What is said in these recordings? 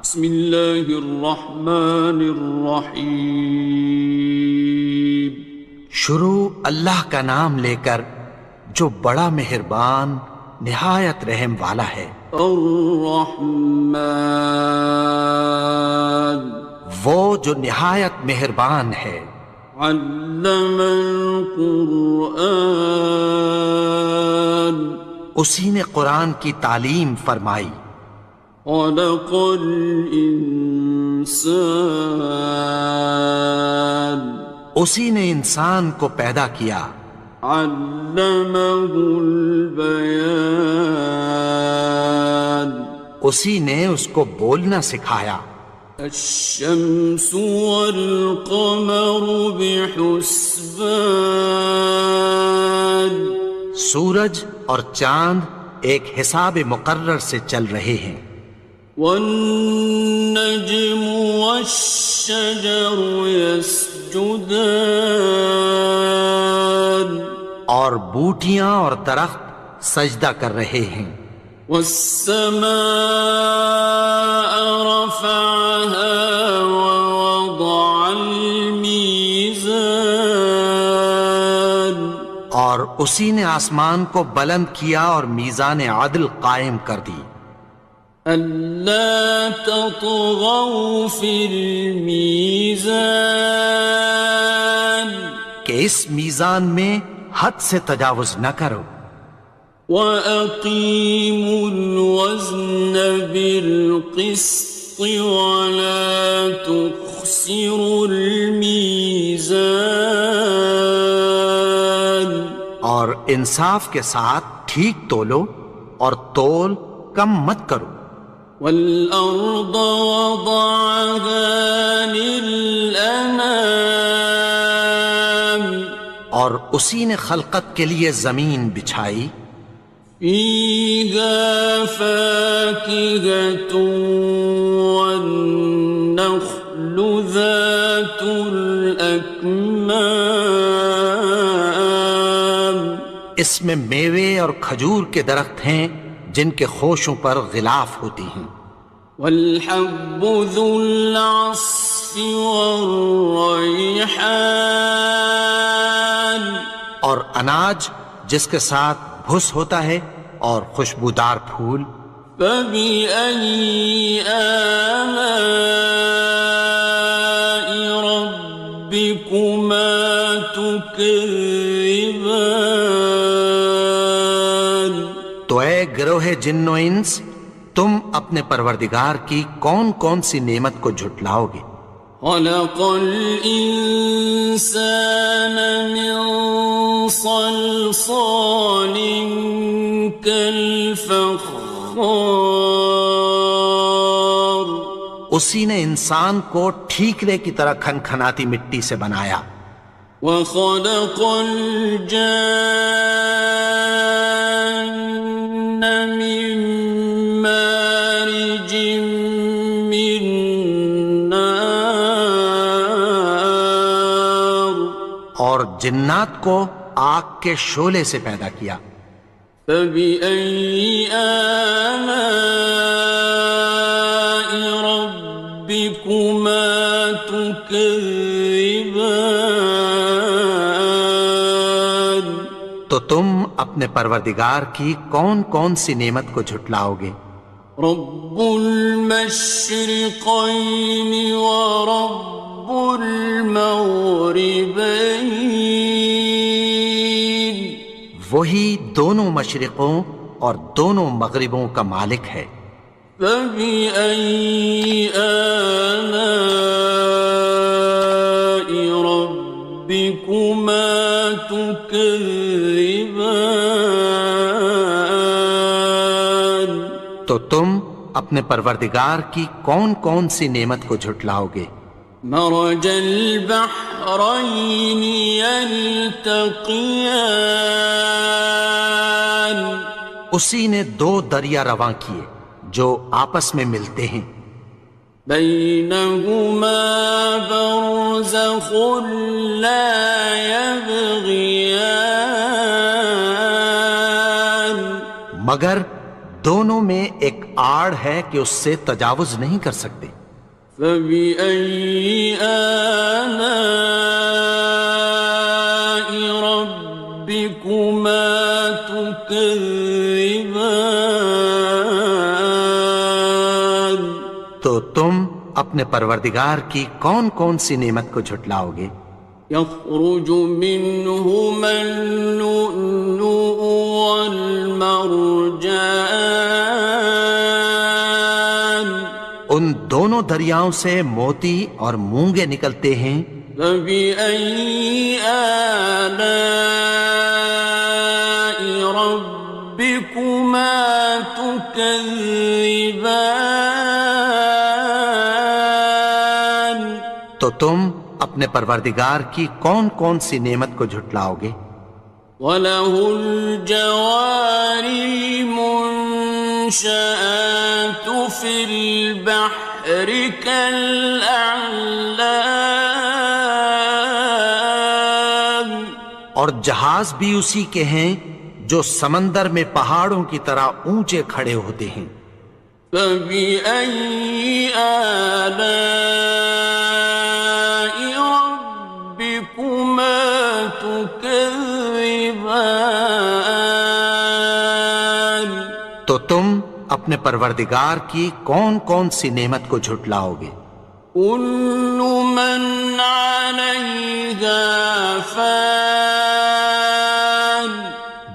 بسم اللہ الرحمن الرحیم. شروع اللہ کا نام لے کر جو بڑا مہربان نہایت رحم والا ہے. الرحمن وہ جو نہایت مہربان ہے. علم القرآن اسی نے قرآن کی تعلیم فرمائی. خلق الانسان اسی نے انسان کو پیدا کیا. علمہ البیان اسی نے اس کو بولنا سکھایا. الشمس والقمر بحسبان سورج اور چاند ایک حساب مقرر سے چل رہے ہیں. والنجم والشجر يسجدان اور بوٹیاں اور درخت سجدہ کر رہے ہیں. والسماء رفعها ووضع الميزان اور اسی نے آسمان کو بلند کیا اور میزان عدل قائم کر دی. ألا تطغوا في الميزان کہ اس میزان میں حد سے تجاوز نہ کرو. وَأَقِيمُوا الْوَزْنَ بِالْقِسْطِ وَلَا تُخْسِرُوا الْمِيزَانَ اور انصاف کے ساتھ ٹھیک تولو اور تول کم مت کرو. وَالْأَرْضَ وَضَعَهَا لِلْأَنَامِ اور اسی نے خلقت کے لیے زمین بچھائی. فِيهَا فَاكِهَةٌ وَالنَّخْلُ ذَاتُ الْأَكْمَامِ اس میں میوے اور کھجور کے درخت ہیں جن کے خوشوں پر غلاف ہوتی ہیں. وَالْحَبُّ ذُو الْعَصْفِ وَالرَّيْحَانِ اور اناج جس کے ساتھ بھس ہوتا ہے اور خوشبودار پھول. فَبِأَيِّ آلَاءِ رَبِّكُمَا تُكَذِّبَانِ تو اے گروہ جن و انس تم اپنے پروردگار کی کون کون سی نعمت کو جھٹلاؤ گے. خَلَقَ الْإِنسَانَ مِنْ صَلْصَالٍ كَالْفَخَّارِ اسی نے انسان کو ٹھیکرے کی طرح کھنکھناتی مٹی سے بنایا. وَخَلَقَ الْجَانَّ مِن مَّارِجٍ مِّن نَّارٍ اور جنات کو آگ کے شعلے سے پیدا کیا. فَبِأَيِّ آلَاءِ رَبِّكُمَا تُكَذِّبَانِ تو تم اپنے پروردگار کی کون کون سی نعمت کو جھٹلاؤ گے. رب المشرقين ورب المغربين وہی دونوں مشرقوں اور دونوں مغربوں کا مالک ہے. فبأي آلاء ربكما تكذبان تو تم اپنے پروردگار کی کون کون سی نعمت کو جھٹلاؤ گے. مرج البحرين يلتقيان اسی نے دو دریا رواں کیے جو آپس میں ملتے ہیں. بينهما برزخ لا يبغيان مگر دونوں میں ایک آڑ ہے کہ اس سے تجاوز نہیں کر سکتے۔ فبأي آلاء ربكما تكذبان؟ تو تم اپنے پروردگار کی کون کون سی نعمت کو جھٹلاؤ گے؟ يخرج منهما اللؤلؤ والمرجان، ان دونوں دریاؤں سے موتی اور مونگے نکلتے ہیں۔ فبأي آلاء ربكما تكذبان؟ تو تم اپنے پروردگار کی کون کون سی نعمت کو جھٹلاؤ گے؟ وَلَهُ الْجَوَارِ الْمُنشَآتُ فِي الْبَحْرِ كَالْأَعْلَامِ، اور جہاز بھی اسی کے ہیں جو سمندر میں پہاڑوں کی طرح اونچے کھڑے ہوتے ہیں۔ فَبِأَيِّ آلَاءِ رَبِّكُمَا تُكَذِّبَانِ؟ تو تم اپنے پروردگار کی کون کون سی نعمت کو جھٹلاؤ گے؟ كُلُّ مَنْ عَلَيْهَا فَانٍ،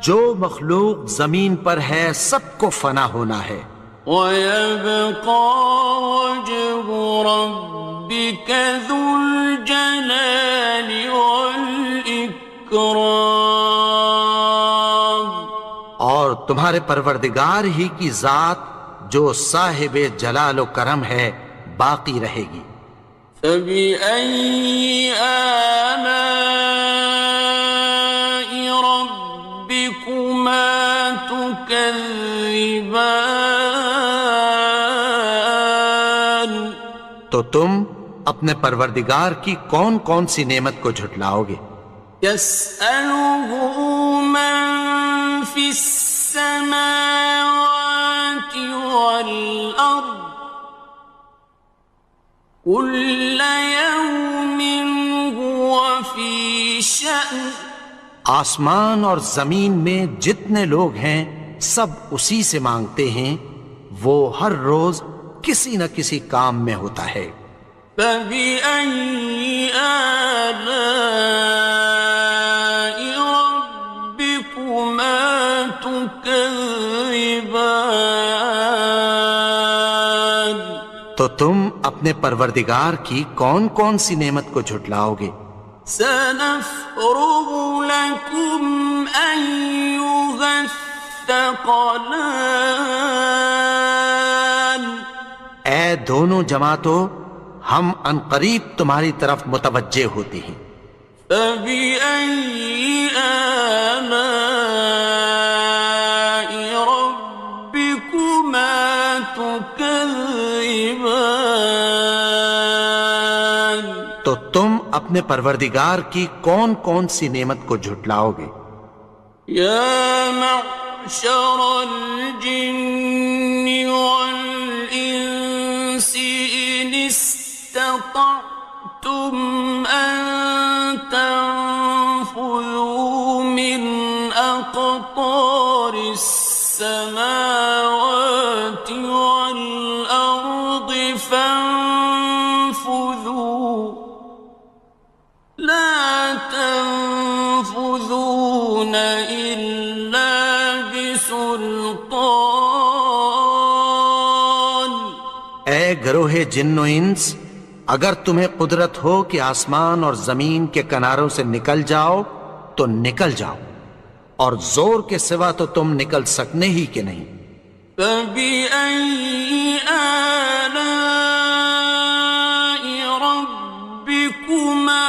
جو مخلوق زمین پر ہے سب کو فنا ہونا ہے۔ وَيَبْقَى وَجْهُ رَبِّكَ ذُو الْجَلَالِ وَالْإِكْرَامِ، اور تمہارے پروردگار ہی کی ذات جو صاحب جلال و کرم ہے باقی رہے گی۔ فَبِأَيِّ آلَاءِ رَبِّكُمَا تُكَذِّبَانِ؟ تو تم اپنے پروردگار کی کون کون سی نعمت کو جھٹلاؤ گے؟ يَسْأَلُهُ مَن فِي السَّمَاوَاتِ وَالْأَرْضِ كُلَّ يَوْمٍ هُوَ فِي شَأْنٍ، آسمان اور زمین میں جتنے لوگ ہیں سب اسی سے مانگتے ہیں، وہ ہر روز کسی نہ کسی کام میں ہوتا ہے۔ فَبِأَيِّ آلَاءِ رَبِّكُمَا تُكَذِّبَانِ؟ تو تم اپنے پروردگار کی کون کون سی نعمت کو جھٹلاؤ گے؟ سَنَفْرُغُ لَكُمْ أَيُّهَ الثَّقَلَانِ، اے دونوں جماعتوں، ہم عنقریب تمہاری طرف متوجہ ہوتے ہیں۔ فَبِأَيِّ آلَاءِ رَبِّكُمَا تُكَذِّبَانِ؟ تو تم اپنے پروردگار کی کون کون سی نعمت کو جھٹلاؤ گے؟ يَا مَعْشَرَ الْجِنِّ وَالْإِنسِ إِنِ اسْتَطَعْتُمْ أَن تَنفُذُوا مِنْ أَقْطَارِ السَّمَاوَاتِ وَالْأَرْضِ فَانفُذُوا لَا تَنفُذُونَ إِلَّا بِسُلْطَانٍ۔ اے گروہ جن و انس، اگر تمہیں قدرت ہو کہ آسمان اور زمین کے کناروں سے نکل جاؤ تو نکل جاؤ، اور زور کے سوا تو تم نکل سکنے ہی کہ نہیں۔ فَبِأَيِّ آلَاءِ رَبِّكُمَا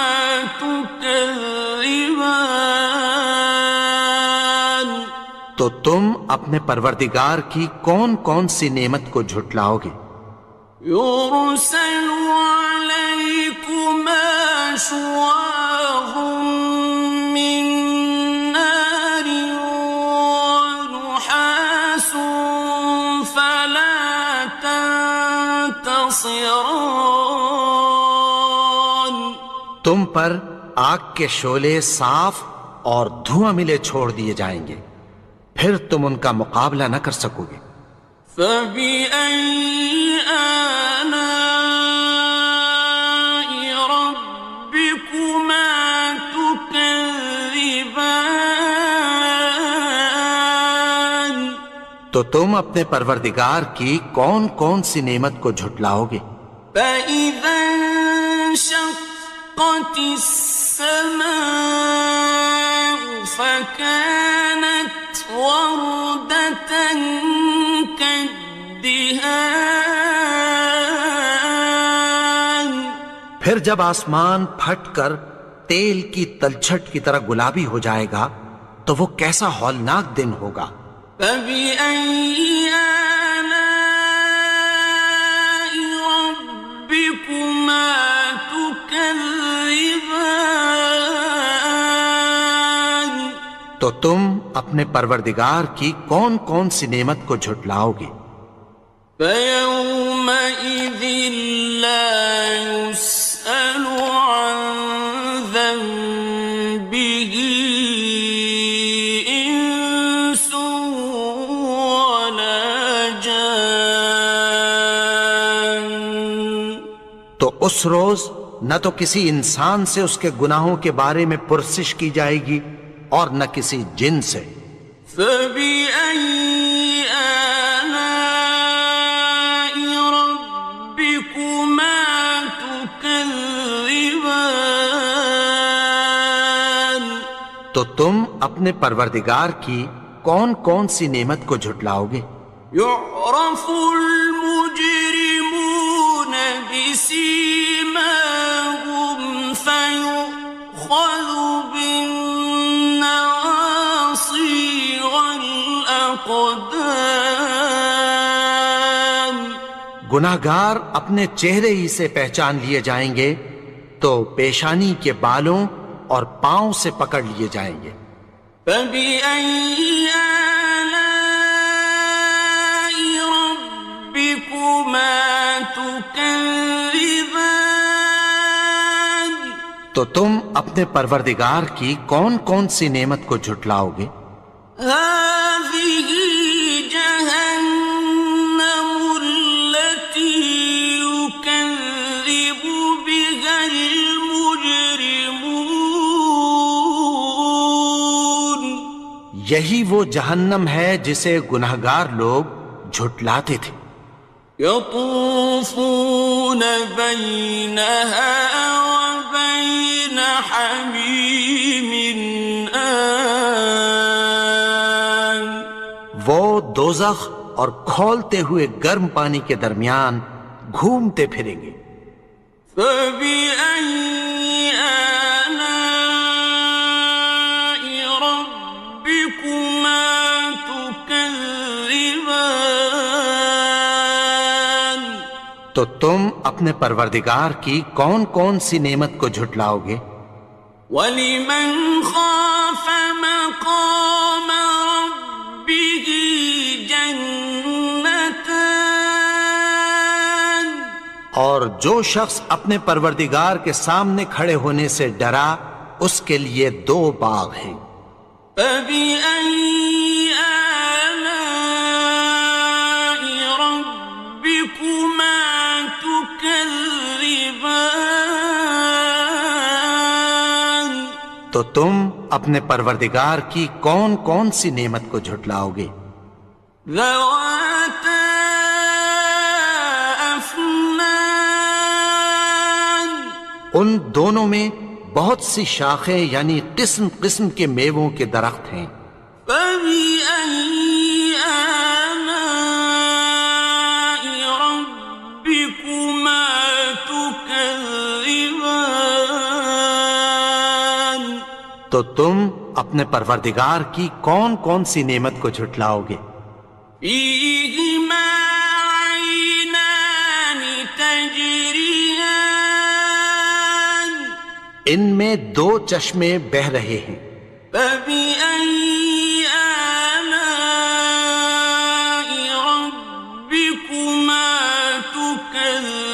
تُكَذِّبَانِ؟ تو تم اپنے پروردگار کی کون کون سی نعمت کو جھٹلاؤ گے؟ يُرْسَلُ عَلَيْكُمَا شُوَاظٌ مِّن نَّارٍ وَنُحَاسٌ فَلَا ينتصران تم پر آگ کے شعلے صاف اور دھواں ملے چھوڑ دیے جائیں گے، پھر تم ان کا مقابلہ نہ کر سکو گے۔ فبأي آلاء ربكما تكذبان تو تم اپنے پروردگار کی کون کون سی نعمت کو جھٹلاؤ گے؟ فإذا انشقت السماء فكانت وردة كالدهان پھر جب آسمان پھٹ کر تیل کی تلچھٹ کی طرح گلابی ہو جائے گا تو وہ کیسا ہولناک دن ہوگا۔ فبأي آلاء ربكما تكذبان تو تم اپنے پروردگار کی کون کون سی نعمت کو جھٹلاؤ گے؟ فيومئذ لا يسأل عن ذنبه إنس ولا جان تو اس روز نہ تو کسی انسان سے اس کے گناہوں کے بارے میں پرسش کی جائے گی اور نہ کسی جن سے۔ فبأي آلاء ربكما تكذبان تو تم اپنے پروردگار کی کون کون سی نعمت کو جھٹلاؤ گے؟ يعرف المجرمون بسيماهم فيؤخذ بالنواصي والأقدام گناہگار اپنے چہرے ہی سے پہچان لیے جائیں گے تو پیشانی کے بالوں اور پاؤں سے پکڑ لیے جائیں گے۔ فبأي آلاء ربكما تكذبان تو تم اپنے پروردگار کی کون کون سی نعمت کو جھٹلاؤ گے؟ هذه جهنم التي يكذب بها المجرمون یہی وہ جہنم ہے جسے گناہگار لوگ جھٹلاتے تھے۔ يطوفون بينها وبين حميم آن وہ دوزخ اور کھولتے ہوئے گرم پانی کے درمیان گھومتے پھریں گے۔ فبأي آلاء ربكما تكذبان تو تم اپنے پروردگار کی کون کون سی نعمت کو جھٹلاؤ گے؟ وَلِمَنْ خَافَ مَقَامَ رَبِّهِ جَنَّتَانِ اور جو شخص اپنے پروردگار کے سامنے کھڑے ہونے سے ڈرا اس کے لیے دو باغ ہیں۔ فَبِأَيِّ آلَاءِ رَبِّكُمَا تُكَذِّبَانِ تو تم اپنے پروردگار کی کون کون سی نعمت کو جھٹلاؤ گے؟ ذَوَاتَا أَفْنَانٍ ان دونوں میں بہت سی شاخیں یعنی قسم قسم کے میووں کے درخت ہیں۔ فَبِأَيِّ آلَاءِ رَبِّكُمَا تُكَذِّبَانِ تو تم اپنے پروردگار کی کون کون سی نعمت کو جھٹلاؤ گے؟ فِيهِمَا عَيْنَانِ تَجْرِيَانِ ان میں دو چشمے بہہ رہے ہیں۔ فَبِأَيِّ آلَاءِ رَبِّكُمَا تُكَذِّبَانِ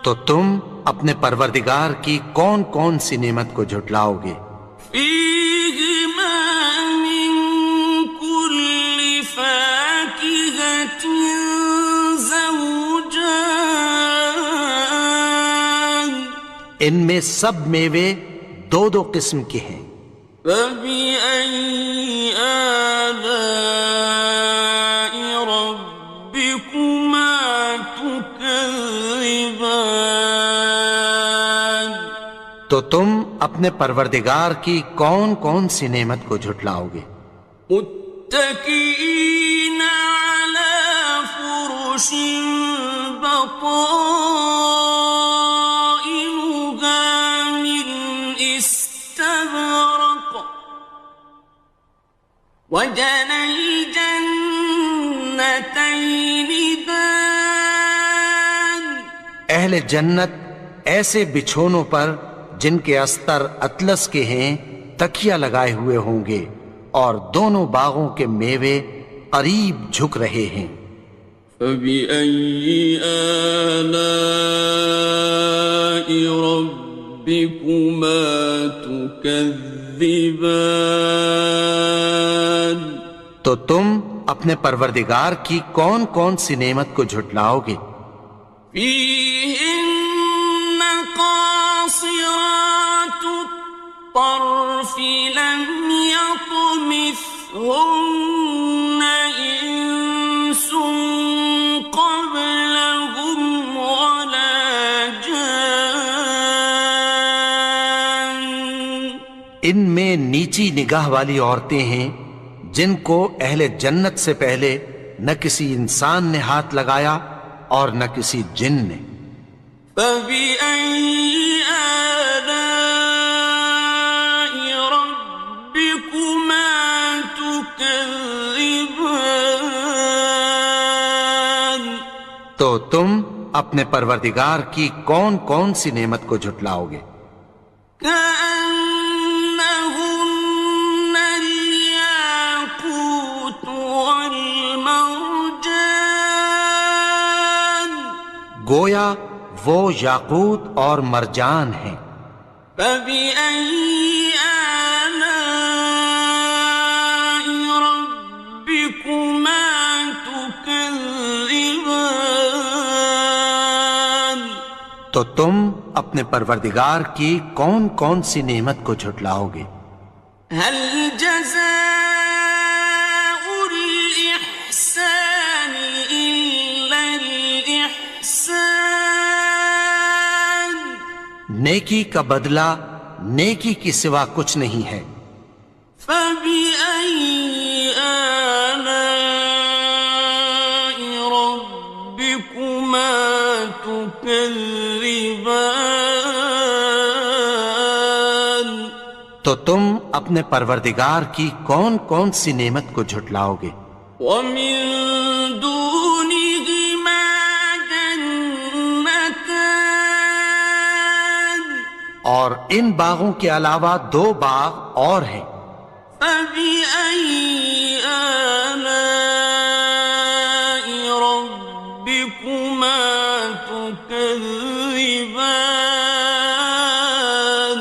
تو تم اپنے پروردگار کی کون کون سی نعمت کو جھٹلاؤ گے؟ فیہما من کل فاکہۃ زوجان، ان میں سب میوے دو دو قسم کے ہیں۔ فبأي آلاء ربكما تكذبان، تو تم اپنے پروردگار کی کون کون سی نعمت کو جھٹلاؤ گے؟ متكئين على فرش بطائنها من استبرق، وجنى الجنتين دان، اہل جنت ایسے بچھونوں پر جن کے استر اطلس کے ہیں تکیہ لگائے ہوئے ہوں گے، اور دونوں باغوں کے میوے قریب جھک رہے ہیں۔ فبأي آلاء ربكما تكذبان، تو تم اپنے پروردگار کی کون کون سی نعمت کو جھٹلاؤ گے؟ فيهن قاصرات الطرف لم يطمثهن إنس قبلهم ولا جان، ان میں نیچی نگاہ والی عورتیں ہیں جن کو اہل جنت سے پہلے نہ کسی انسان نے ہاتھ لگایا اور نہ کسی جن نے۔ فبأي آلاء ربكما تكذبان، تو تم اپنے پروردگار کی کون کون سی نعمت کو جھٹلاؤ گے؟ كأنهن الياقوت والمرجان، گویا وہ یاقوت اور مرجان ہیں۔ فبأي آلاء ربكما تكذبان، تو تم اپنے پروردگار کی کون کون سی نعمت کو جھٹلاؤ گے؟ هل جزاء الإحسان إلا الإحسان، نیکی کا بدلہ نیکی کی سوا کچھ نہیں ہے۔ فبأي آلاء ربكما تكذبان، تو تم اپنے پروردگار کی کون کون سی نعمت کو جھٹلاؤ گے؟ ومن دونهما جنتان، اور ان باغوں کے علاوہ دو باغ اور ہیں۔ فبأي آلاء ربكما تكذبان،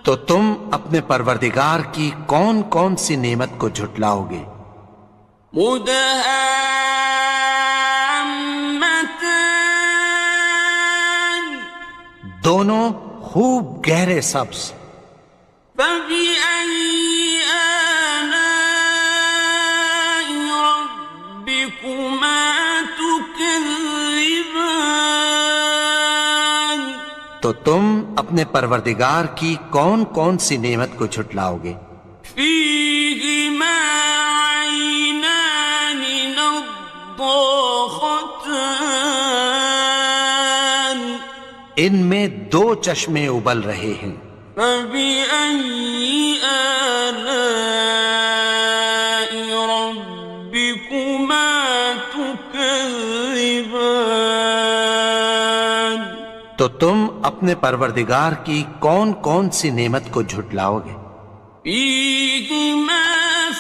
تو تم اپنے پروردگار کی کون کون سی نعمت کو جھٹلاؤ گے؟ مدهامتان، دونوں خوب گہرے سبز۔ فبأي آلاء ربكما تكذبان، تو تم اپنے پروردگار کی کون کون سی نعمت کو جھٹلاؤ گے؟ فيهما عينان نضاختان، ان میں دو چشمے ابل رہے ہیں۔ فبأي آلاء ربكما تكذبان، تو تم اپنے پروردگار کی کون کون سی نعمت کو جھٹلاؤ گے؟ فيهما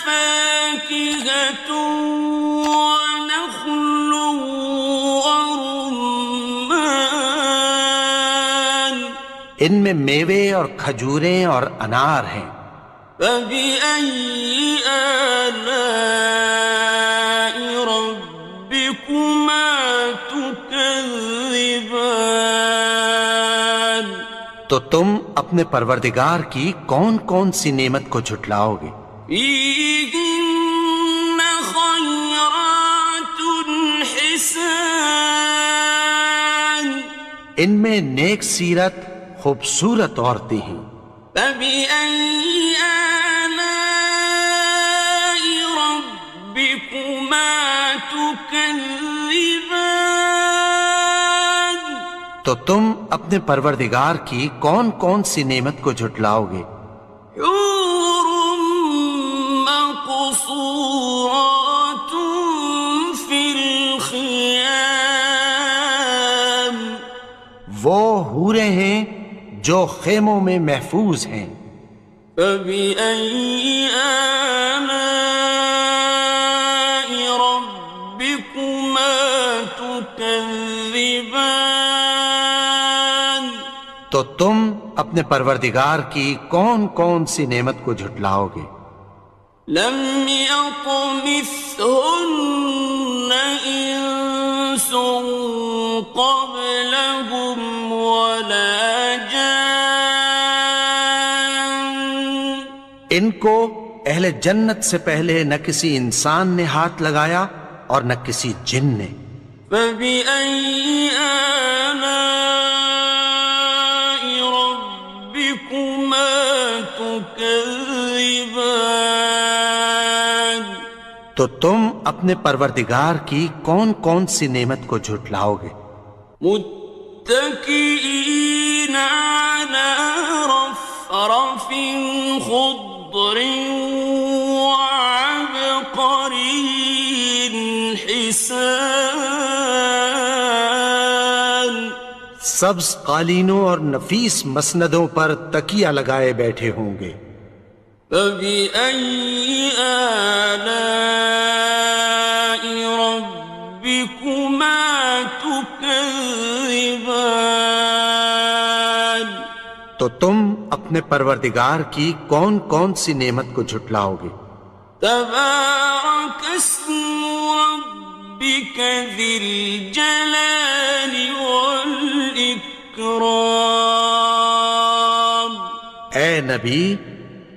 فاكهة ونخل ورمان، ان میں میوے اور کھجوریں اور انار ہیں۔ فبأي آلاء ربكما تكذبان؟ تو تم اپنے پروردگار کی کون کون سی نعمت کو جھٹلاؤ گے؟ فيهن خيرات حسان، ان میں نیک سیرت خوبصورت عورتیں ہیں۔ فبأي آلاء ربكما تكذبان؟ تو تم اپنے پروردگار کی کون کون سی نعمت کو جھٹلاؤ گے؟ حور مقصورات في الخيام، وہ حوریں ہیں جو خیموں میں محفوظ ہیں۔ فبأي آلاء ربكما تكذبان؟ تو تم اپنے پروردگار کی کون کون سی نعمت کو جھٹلاؤ گے؟ لم يطمثهن إنس قبلهم ولا جان، ان کو اہل جنت سے پہلے نہ کسی انسان نے ہاتھ لگایا اور نہ کسی جن نے۔ فبأي آلاء ربكما تكذبان؟ تو تم اپنے پروردگار کی کون کون سی نعمت کو جھٹلاؤ گے؟ متكئين على رفرف خضر وعبقري حسان، سبز قالینوں اور نفیس مسندوں پر تکیہ لگائے بیٹھے ہوں گے۔ فبأي آلاء ربكما تكذبان؟ تو تم اپنے پروردگار کی کون کون سی نعمت کو جھٹلاؤ گے؟ تبارك اسم ربك ذي الجلال والإكرام۔ اے نبی،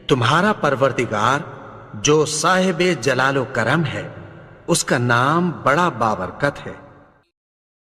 تمہارا پروردگار جو صاحب جلال و کرم ہے، اس کا نام بڑا بابرکت ہے۔